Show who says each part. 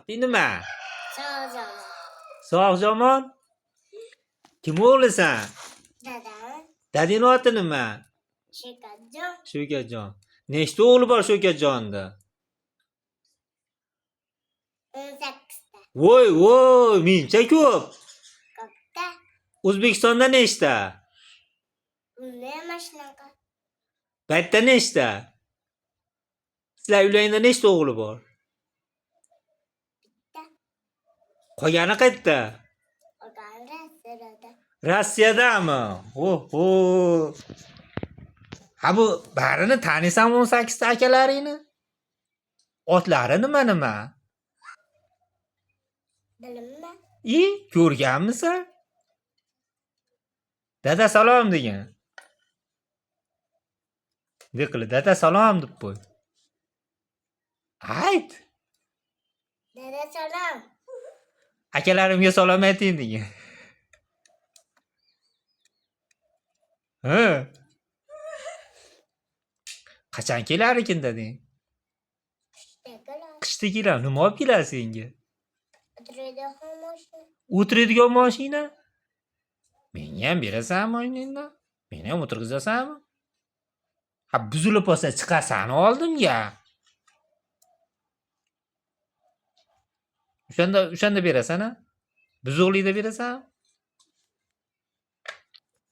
Speaker 1: Bu nima?
Speaker 2: Sağ
Speaker 1: Sog' jomon? Kim o'g'lisan?
Speaker 2: Dadam.
Speaker 1: Dadang oti nima?
Speaker 2: Shekatjon.
Speaker 1: Sho'kajon. Nechta o'g'li bor Sho'katjonni?
Speaker 2: 18ta.
Speaker 1: Voy, mencha ko'p.
Speaker 2: Katta.
Speaker 1: O'zbekistonda nechta?
Speaker 2: Unda ham shunaqa.
Speaker 1: Baytda nechta? Sizlar uylaringda nechta o'g'li bor?
Speaker 2: Bitta.
Speaker 1: Qolgani qayerda?
Speaker 2: Qolgani Rossiyada.
Speaker 1: Rossiyadami? Oho. Ha bu barini taniysan 18 ta akalaringni? Otlari nima?
Speaker 2: Bilmayman.
Speaker 1: Ko'rganmisan? Dada salom degan. Deqili dada salom deb qo'y. Ayt.
Speaker 2: Dada salom.
Speaker 1: Akalarimga salom ayting degan. Ha. Qachon kelar ekan dading? Qishda kelar. Nima olib keladi senga?
Speaker 2: O'tiradigan mashina.
Speaker 1: O'tiradigan mashina? Menga ham berasan mashinangni? Meni ham o'tirgizasanmi? Ha, buzilib qolsa chiqasan oldimga. O'shanda berasan-a? Buzuqlikda berasan?